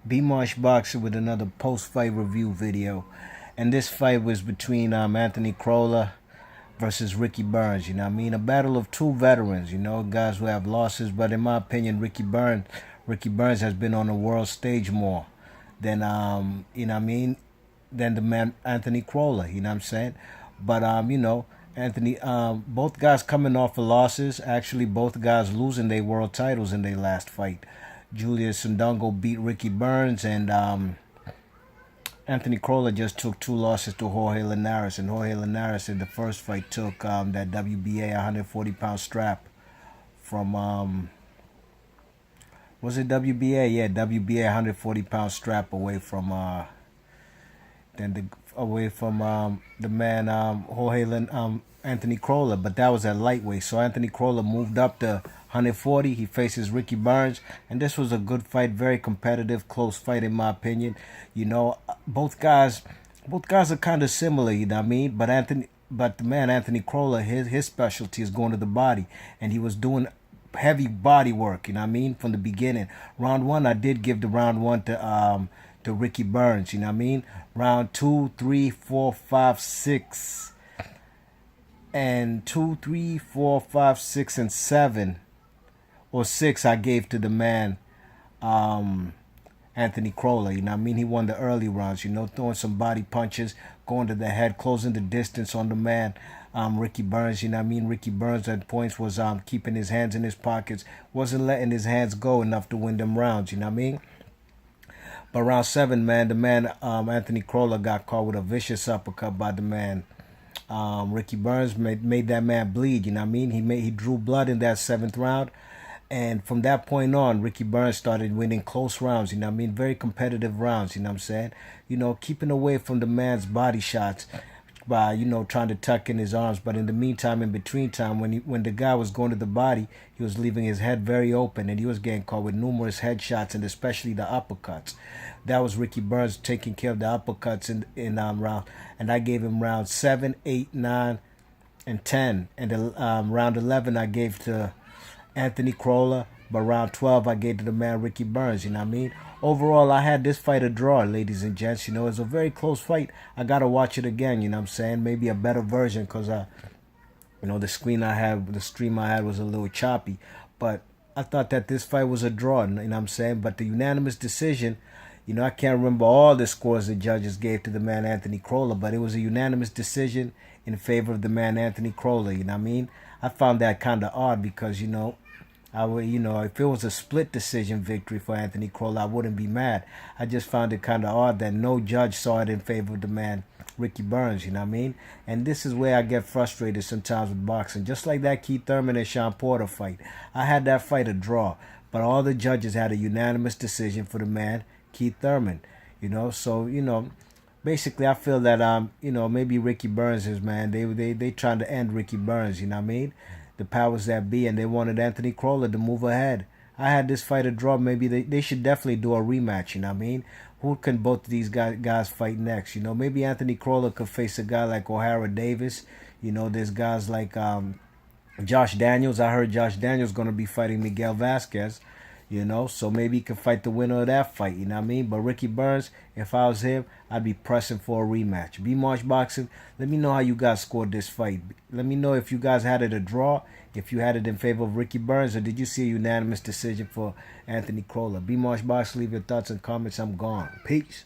B Marsh Boxing with another post-fight review video. And this fight was between Anthony Crolla versus Ricky Burns. You know what I mean? A battle of two veterans, guys who have losses. But in my opinion, Ricky Burns has been on the world stage more than, than the man Anthony Crolla, you know what I'm saying? But, Anthony, both guys coming off of losses. Actually, both guys losing their world titles in their last fight. Julius Sundongo beat Ricky Burns, and Anthony Crolla just took two losses to Jorge Linares. And Jorge Linares in the first fight took that WBA 140-pound strap from, was it WBA? Yeah, WBA 140-pound strap away from, the man Anthony Crolla, but that was at lightweight. So Anthony Crolla moved up to 140. He faces Ricky Burns, and this was a good fight, very competitive, close fight in my opinion. Both guys are kind of similar, you know what I mean? But the man Anthony Crolla, his specialty is going to the body, and he was doing heavy body work, you know what I mean, from the beginning. Round one, I did give the round one to Ricky Burns, you know what I mean? Round 2, 3, 4, 5, 6. And 2, 3, 4, 5, 6, and 7 or 6 I gave to the man Anthony Crolla. You know what I mean? He won the early rounds, throwing some body punches, going to the head, closing the distance on the man Ricky Burns. You know what I mean? Ricky Burns at points was keeping his hands in his pockets, wasn't letting his hands go enough to win them rounds. You know what I mean? But round 7, man, the man Anthony Crolla got caught with a vicious uppercut by the man Ricky Burns. Made that man bleed, you know what I mean? He drew blood in that 7th round. And from that point on, Ricky Burns started winning close rounds, you know what I mean? Very competitive rounds, you know what I'm saying? Keeping away from the man's body shots by, trying to tuck in his arms. But in the meantime, in between time, when the guy was going to the body, he was leaving his head very open, and he was getting caught with numerous headshots, and especially the uppercuts. That was Ricky Burns taking care of the uppercuts in round, and I gave him round 7, 8, 9, and 10. And the round 11 I gave to Anthony Crolla, but round 12 I gave to the man Ricky Burns, you know what I mean? Overall, I had this fight a draw, ladies and gents. It's a very close fight. I got to watch it again, you know what I'm saying? Maybe a better version, because, the stream I had was a little choppy. But I thought that this fight was a draw, you know what I'm saying? But the unanimous decision, I can't remember all the scores the judges gave to the man Anthony Crolla, but it was a unanimous decision in favor of the man Anthony Crolla, you know what I mean? I found that kind of odd because, if it was a split decision victory for Anthony Crolla, I wouldn't be mad. I just found it kind of odd that no judge saw it in favor of the man Ricky Burns, you know what I mean? And this is where I get frustrated sometimes with boxing. Just like that Keith Thurman and Sean Porter fight. I had that fight a draw, but all the judges had a unanimous decision for the man Keith Thurman, So, basically I feel that maybe Ricky Burns is, man, they trying to end Ricky Burns, you know what I mean? The powers that be, and they wanted Anthony Crolla to move ahead. I had this fight a draw. Maybe they should definitely do a rematch, you know what I mean? Who can both of these guys fight next? Maybe Anthony Crolla could face a guy like O'Hara Davis. There's guys like Josh Daniels. I heard Josh Daniels going to be fighting Miguel Vasquez. So maybe he could fight the winner of that fight, you know what I mean? But Ricky Burns, if I was him, I'd be pressing for a rematch. B Marsh Boxing, let me know how you guys scored this fight. Let me know if you guys had it a draw, if you had it in favor of Ricky Burns, or did you see a unanimous decision for Anthony Crolla? B Marsh Boxing, leave your thoughts and comments. I'm gone. Peace.